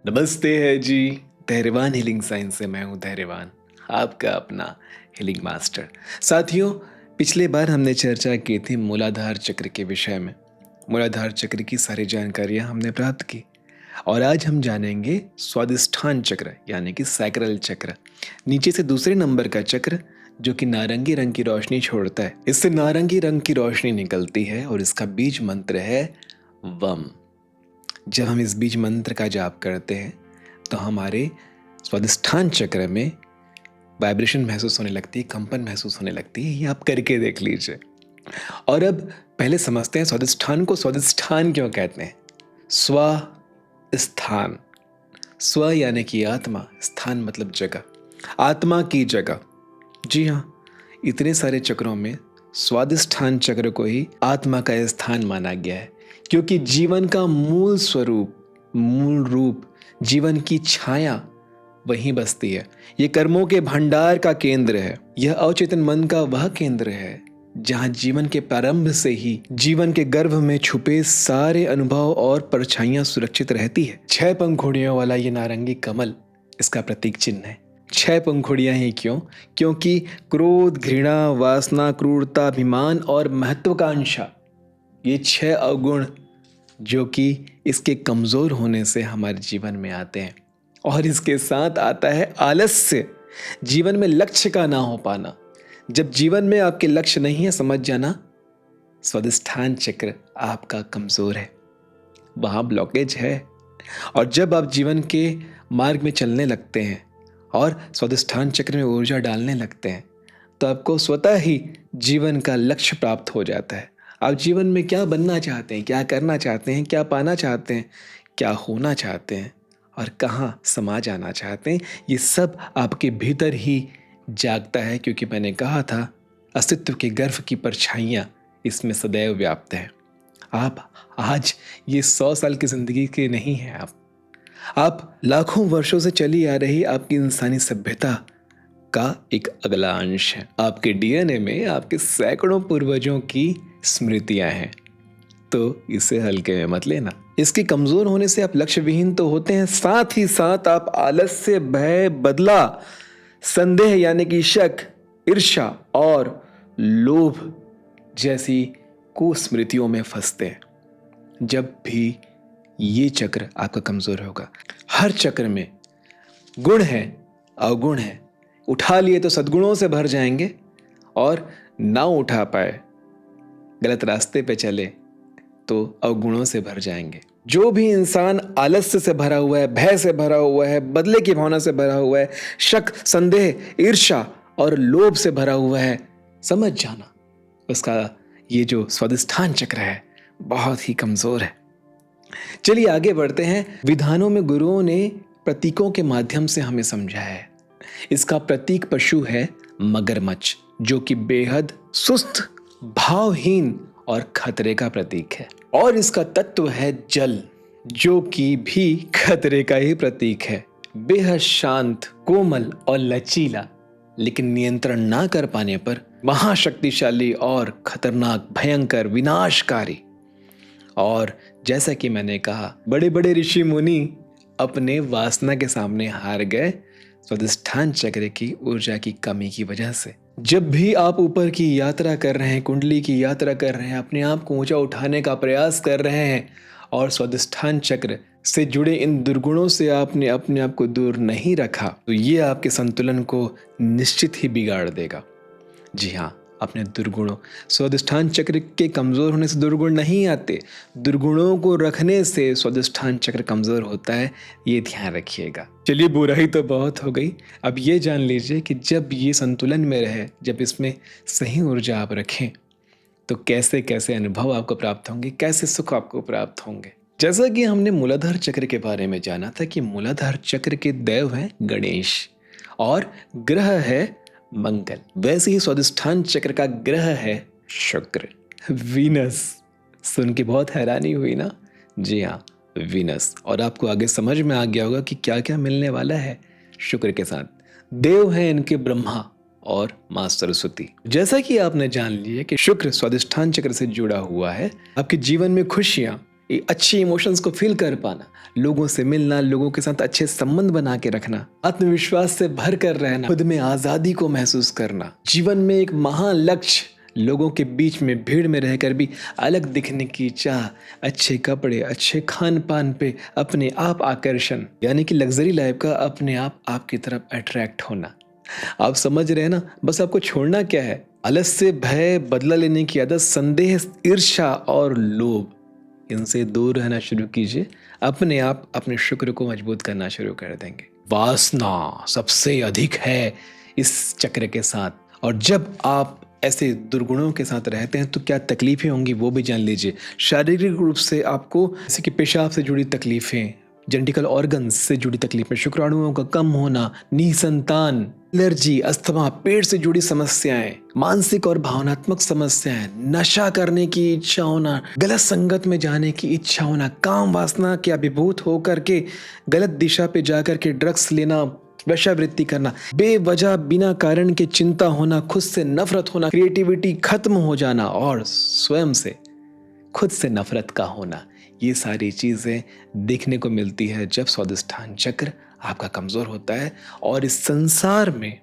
नमस्ते है जी। धैर्यवान हीलिंग साइंस से मैं हूँ धैर्यवान, आपका अपना हीलिंग मास्टर। साथियों, पिछले बार हमने चर्चा की थी मूलाधार चक्र के विषय में। मूलाधार चक्र की सारी जानकारियाँ हमने प्राप्त की और आज हम जानेंगे स्वादिष्ठान चक्र यानी कि सैक्रल चक्र, नीचे से दूसरे नंबर का चक्र जो कि नारंगी रंग की रोशनी छोड़ता है। इससे नारंगी रंग की रोशनी निकलती है और इसका बीज मंत्र है वम। जब हम इस बीज मंत्र का जाप करते हैं तो हमारे स्वादिष्ठान चक्र में वाइब्रेशन महसूस होने लगती है, कंपन महसूस होने लगती है। ये आप करके देख लीजिए। और अब पहले समझते हैं स्वादिष्ठान को। स्वादिष्ठान क्यों कहते हैं? स्थान, स्व यानी कि आत्मा, स्थान मतलब जगह, आत्मा की जगह। जी हाँ, इतने सारे चक्रों में स्वादिष्ठान चक्र को ही आत्मा का स्थान माना गया है, क्योंकि जीवन का मूल स्वरूप, मूल रूप, जीवन की छाया वहीं बसती है। ये कर्मों के भंडार का केंद्र है। यह अवचेतन मन का वह केंद्र है जहां जीवन के प्रारंभ से ही जीवन के गर्भ में छुपे सारे अनुभव और परछाइयां सुरक्षित रहती है। 6 पंखुड़ियों वाला ये नारंगी कमल इसका प्रतीक चिन्ह है। 6 पंखुड़ियां ही क्यों? क्योंकि क्रोध, घृणा, वासना, क्रूरता, अभिमान और महत्वाकांक्षा, ये 6 अवगुण जो कि इसके कमजोर होने से हमारे जीवन में आते हैं। और इसके साथ आता है आलस्य, जीवन में लक्ष्य का ना हो पाना। जब जीवन में आपके लक्ष्य नहीं है, समझ जाना स्वादिष्ठान चक्र आपका कमजोर है, वहां ब्लॉकेज है। और जब आप जीवन के मार्ग में चलने लगते हैं और स्वादिष्ठान चक्र में ऊर्जा डालने लगते हैं तो आपको स्वतः ही जीवन का लक्ष्य प्राप्त हो जाता है। आप जीवन में क्या बनना चाहते हैं, क्या करना चाहते हैं, क्या पाना चाहते हैं, क्या होना चाहते हैं और कहाँ समा जाना चाहते हैं, ये सब आपके भीतर ही जागता है। क्योंकि मैंने कहा था, अस्तित्व के गर्भ की परछाइयाँ इसमें सदैव व्याप्त है। आप आज ये 100 साल की जिंदगी के नहीं हैं। आप लाखों वर्षों से चली आ रही आपकी इंसानी सभ्यता का एक अगला अंश है। आपके डीएनए में आपके सैकड़ों पूर्वजों की स्मृतियां हैं, तो इसे हल्के में मत लेना। इसके कमजोर होने से आप लक्ष्य विहीन तो होते हैं, साथ ही साथ आप आलस्य, भय, बदला, संदेह यानी कि शक, ईर्ष्या और लोभ जैसी कुस्मृतियों में फंसते हैं। जब भी ये चक्र आपका कमजोर होगा, हर चक्र में गुण है, अवगुण है। उठा लिए तो सद्गुणों से भर जाएंगे और ना उठा पाए, गलत रास्ते पे चले तो अवगुणों से भर जाएंगे। जो भी इंसान आलस्य से भरा हुआ है, भय से भरा हुआ है, बदले की भावना से भरा हुआ है, शक, संदेह, ईर्ष्या और लोभ से भरा हुआ है, समझ जाना उसका ये जो स्वादिष्ठान चक्र है बहुत ही कमजोर है। चलिए आगे बढ़ते हैं। विधानों में गुरुओं ने प्रतीकों के माध्यम से हमें समझाया है। इसका प्रतीक पशु है मगरमच्छ, जो कि बेहद सुस्त, भावहीन और खतरे का प्रतीक है। और इसका तत्व है जल, जो कि भी खतरे का ही प्रतीक है। बेहद शांत, कोमल और लचीला, लेकिन नियंत्रण ना कर पाने पर महाशक्तिशाली और खतरनाक, भयंकर, विनाशकारी। और जैसा कि मैंने कहा, बड़े बड़े ऋषि मुनि अपने वासना के सामने हार गए स्वादिष्ठान चक्र की ऊर्जा की कमी की वजह से। जब भी आप ऊपर की यात्रा कर रहे हैं, कुंडली की यात्रा कर रहे हैं, अपने आप को ऊंचा उठाने का प्रयास कर रहे हैं और स्वादिष्ठान चक्र से जुड़े इन दुर्गुणों से आपने अपने आप को दूर नहीं रखा, तो ये आपके संतुलन को निश्चित ही बिगाड़ देगा। जी हाँ, अपने दुर्गुणों, स्वादिष्ठान चक्र के कमजोर होने से दुर्गुण नहीं आते, दुर्गुणों को रखने से स्वादिष्ठान चक्र कमजोर होता है, ये ध्यान रखिएगा। चलिए, बुराई तो बहुत हो गई। अब ये जान लीजिए कि जब ये संतुलन में रहे, जब इसमें सही ऊर्जा आप रखें तो कैसे कैसे अनुभव आपको प्राप्त होंगे, कैसे सुख आपको प्राप्त होंगे। जैसा कि हमने मूलाधार चक्र के बारे में जाना था कि मूलाधार चक्र के देव हैं गणेश और ग्रह है मंगल, वैसे ही स्वादिष्ठान चक्र का ग्रह है शुक्र, वीनस। सुन के बहुत हैरानी हुई ना? जी हाँ, वीनस। और आपको आगे समझ में आ गया होगा कि क्या क्या मिलने वाला है शुक्र के साथ। देव हैं इनके ब्रह्मा और मां सरस्वती। जैसा कि आपने जान लिया कि शुक्र स्वादिष्ठान चक्र से जुड़ा हुआ है, आपके जीवन में खुशियां, अच्छे इमोशंस को फील कर पाना, लोगों से मिलना, लोगों के साथ अच्छे संबंध बना के रखना, आत्मविश्वास से भर कर रहना, खुद में आज़ादी को महसूस करना, जीवन में एक महान लक्ष्य, लोगों के बीच में भीड़ में रहकर भी अलग दिखने की चाह, अच्छे कपड़े, अच्छे खान पान पे अपने आप आकर्षण, यानी कि लग्जरी लाइफ का अपने आप आपकी तरफ अट्रैक्ट होना। आप समझ रहे हैं ना, बस आपको छोड़ना क्या है, आलस्य, भय, बदला लेने की आदत, संदेह, ईर्ष्या और लोभ, इनसे दूर रहना शुरू कीजिए। अपने आप अपने शुक्र को मजबूत करना शुरू कर देंगे। वासना सबसे अधिक है इस चक्र के साथ, और जब आप ऐसे दुर्गुणों के साथ रहते हैं तो क्या तकलीफें होंगी वो भी जान लीजिए। शारीरिक रूप से आपको जैसे कि पेशाब से जुड़ी तकलीफें, जेनेटिकल ऑर्गन्स से जुड़ी तकलीफें, शुक्राणुओं का कम होना, निसंतान, एलर्जी, अस्थमा, पेट से जुड़ी समस्याएं, मानसिक और भावनात्मक समस्याएं, नशा करने की इच्छा होना, गलत संगत में जाने की इच्छा होना, काम वासना के अभिभूत होकर के गलत दिशा पे जाकर के ड्रग्स लेना, वेश्यावृत्ति करना, बेवजह बिना कारण के चिंता होना, खुद से नफरत होना, क्रिएटिविटी खत्म हो जाना और स्वयं से खुद से नफरत का होना, ये सारी चीज़ें देखने को मिलती है जब स्वादिष्ठान चक्र आपका कमज़ोर होता है। और इस संसार में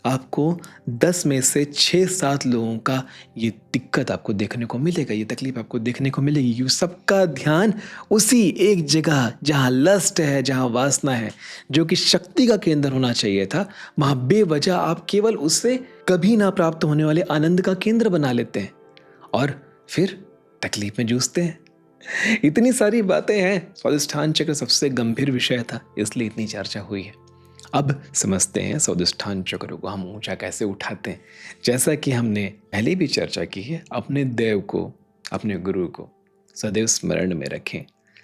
आपको 10 में से 6-7 लोगों का ये दिक्कत आपको देखने को मिलेगा, ये तकलीफ आपको देखने को मिलेगी। ये सबका ध्यान उसी एक जगह जहाँ लस्ट है, जहाँ वासना है, जो कि शक्ति का केंद्र होना चाहिए था, वहाँ बेवजह आप केवल उससे कभी ना प्राप्त होने वाले आनंद का केंद्र बना लेते हैं और फिर तकलीफ में जूझते हैं। इतनी सारी बातें हैं। स्वादिष्ठान चक्र सबसे गंभीर विषय था, इसलिए इतनी चर्चा हुई है। अब समझते हैं स्वादिष्ठान चक्र को हम ऊंचा कैसे उठाते हैं। जैसा कि हमने पहले भी चर्चा की है, अपने देव को, अपने गुरु को सदैव स्मरण में रखें,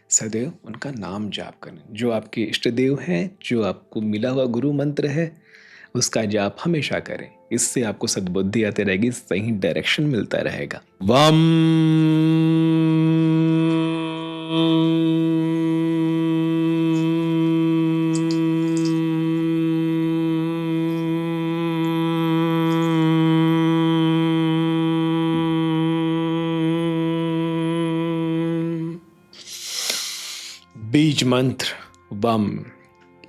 सदैव उनका नाम जाप करें। जो आपके इष्ट देव हैं, जो आपको मिला हुआ गुरु मंत्र है, उसका जाप हमेशा करें। इससे आपको सद्बुद्धि आती रहेगी, सही डायरेक्शन मिलता रहेगा। वम बीज मंत्र वम,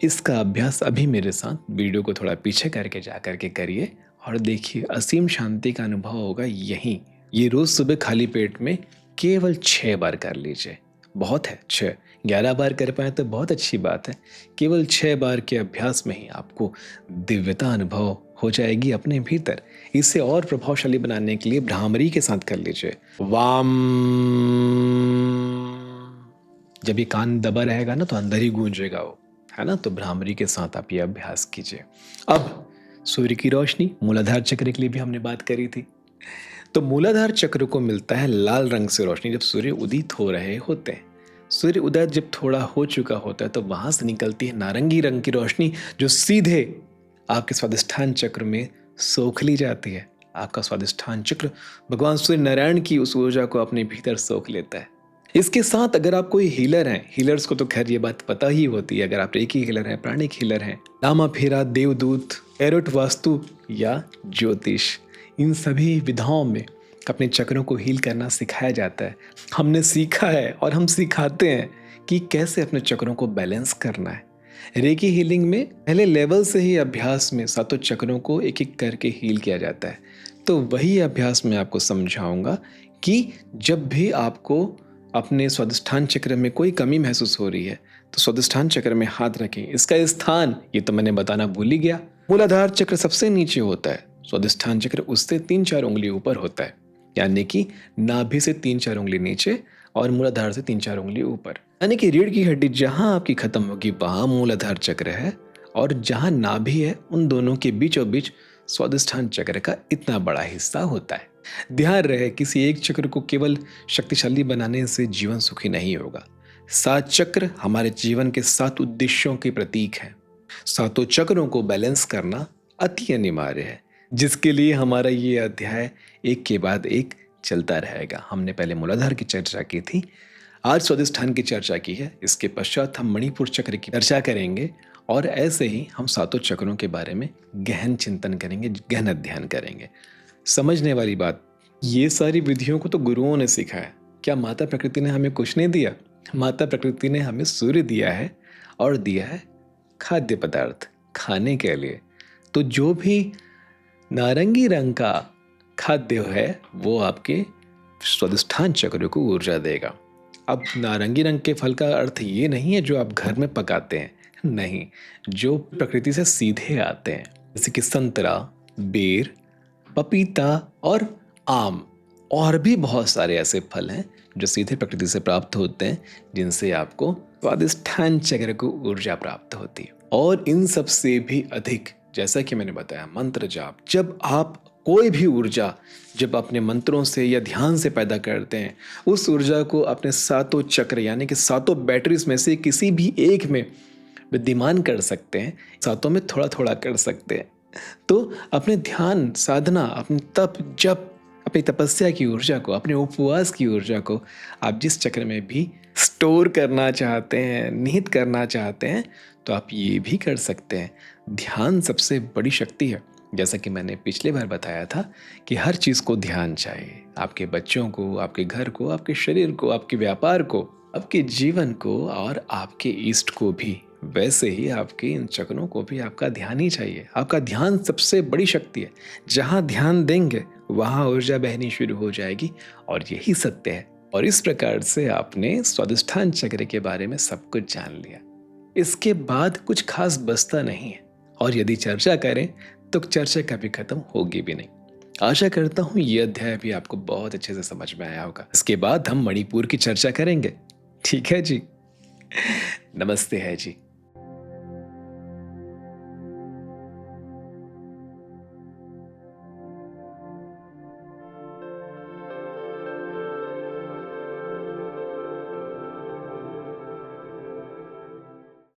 इसका अभ्यास अभी मेरे साथ वीडियो को थोड़ा पीछे करके जा करके करिए और देखिए असीम शांति का अनुभव होगा। यहीं ये रोज सुबह खाली पेट में केवल 6 बार कर लीजिए। बहुत है 6, 11 बार कर पाए तो बहुत अच्छी बात है। केवल 6 बार के अभ्यास में ही आपको दिव्यता अनुभव हो जाएगी अपने भीतर। इसे और प्रभावशाली बनाने के लिए भ्रामरी के साथ कर लीजिए। वाम, जब ये कान दबा रहेगा ना तो अंदर ही गूंजेगा वो, है ना। तो भ्रामरी के साथ आप ये अभ्यास कीजिए। अब सूर्य की रोशनी, मूलाधार चक्र के लिए भी हमने बात करी थी। तो मूलाधार चक्र को मिलता है लाल रंग से रोशनी जब सूर्य उदित हो रहे होते हैं। सूर्य उदय जब थोड़ा हो चुका होता है तो वहां से निकलती है नारंगी रंग की रोशनी, जो सीधे आपके स्वादिष्ठान चक्र में सोख ली जाती है। आपका स्वादिष्ठान चक्र भगवान सूर्य नारायण की उस ऊर्जा को अपने भीतर सोख लेता है। इसके साथ अगर आप कोई हीलर हैं, हीलर्स को तो खैर ये बात पता ही होती है, अगर आप रेकी हीलर हैं, प्राणिक हीलर हैं, नामा फेरा, देवदूत, एरोट वास्तु या ज्योतिष, इन सभी विधाओं में अपने चक्रों को हील करना सिखाया जाता है। हमने सीखा है और हम सिखाते हैं कि कैसे अपने चक्रों को बैलेंस करना है। रेकी हीलिंग में पहले लेवल से ही अभ्यास में 7 चक्रों को एक एक करके हील किया जाता है। तो वही अभ्यास मैं आपको समझाऊंगा कि जब भी आपको अपने स्वादिष्ठान चक्र में कोई कमी महसूस हो रही है तो स्वादिष्ठान चक्र में हाथ रखें। इसका स्थान ये तो मैंने बताना भूल ही गया। मूलाधार चक्र सबसे नीचे होता है, स्वादिष्ठान चक्र उससे 3-4 उंगली ऊपर होता है, यानी कि नाभि से 3-4 उंगली नीचे और मूलाधार से 3-4 उंगली ऊपर। यानी कि रीढ़ की हड्डी जहां आपकी खत्म होगी वहां मूलाधार चक्र है, और जहां नाभि है उन दोनों के बीचों बीच स्वादिष्ठान चक्र का इतना बड़ा हिस्सा होता है। ध्यान रहे, किसी एक चक्र को केवल शक्तिशाली बनाने से जीवन सुखी नहीं होगा। 7 चक्र हमारे जीवन के 7 उद्देश्यों के प्रतीक हैं। 7 चक्रों को बैलेंस करना अति अनिवार्य है, जिसके लिए हमारा ये अध्याय एक के बाद एक चलता रहेगा। हमने पहले मूलाधार की चर्चा की थी, आज स्वादिष्ठान की चर्चा की है, इसके पश्चात हम मणिपुर चक्र की चर्चा करेंगे और ऐसे ही हम 7 चक्रों के बारे में गहन चिंतन करेंगे, गहन अध्ययन करेंगे। समझने वाली बात, ये सारी विधियों को तो गुरुओं ने सिखाया, क्या माता प्रकृति ने हमें कुछ नहीं दिया? माता प्रकृति ने हमें सूर्य दिया है और दिया है खाद्य पदार्थ खाने के लिए। तो जो भी नारंगी रंग का खाद्य है वो आपके स्वादिष्ठान चक्र को ऊर्जा देगा। अब नारंगी रंग के फल का अर्थ ये नहीं है जो आप घर में पकाते हैं, नहीं, जो प्रकृति से सीधे आते हैं, जैसे कि संतरा, बेर, पपीता और आम, और भी बहुत सारे ऐसे फल हैं जो सीधे प्रकृति से प्राप्त होते हैं, जिनसे आपको स्वादिष्ठान चक्र को ऊर्जा प्राप्त होती है। और इन सब से भी अधिक, जैसा कि मैंने बताया, मंत्र जाप, जब आप कोई भी ऊर्जा जब अपने मंत्रों से या ध्यान से पैदा करते हैं, उस ऊर्जा को अपने सातों चक्र यानी कि सातों बैटरीज में से किसी भी एक में विद्यमान कर सकते हैं, सातों में थोड़ा थोड़ा कर सकते हैं। तो अपने ध्यान साधना, अपने तप जप, अपनी तपस्या की ऊर्जा को, अपने उपवास की ऊर्जा को आप जिस चक्र में भी स्टोर करना चाहते हैं, निहित करना चाहते हैं, तो आप ये भी कर सकते हैं। ध्यान सबसे बड़ी शक्ति है। जैसा कि मैंने पिछले बार बताया था कि हर चीज़ को ध्यान चाहिए, आपके बच्चों को, आपके घर को, आपके शरीर को, आपके व्यापार को, आपके जीवन को और आपके इष्ट को भी। वैसे ही आपके इन चक्रों को भी आपका ध्यान ही चाहिए। आपका ध्यान सबसे बड़ी शक्ति है। जहाँ ध्यान देंगे वहाँ ऊर्जा बहनी शुरू हो जाएगी, और यही सत्य है। और इस प्रकार से आपने स्वादिष्ठान चक्र के बारे में सब कुछ जान लिया। इसके बाद कुछ खास बचता नहीं है, और यदि चर्चा करें तो चर्चा कभी खत्म होगी भी नहीं। आशा करता हूँ ये अध्याय भी आपको बहुत अच्छे से समझ में आया होगा। इसके बाद हम मणिपुर की चर्चा करेंगे। ठीक है जी। नमस्ते है जी।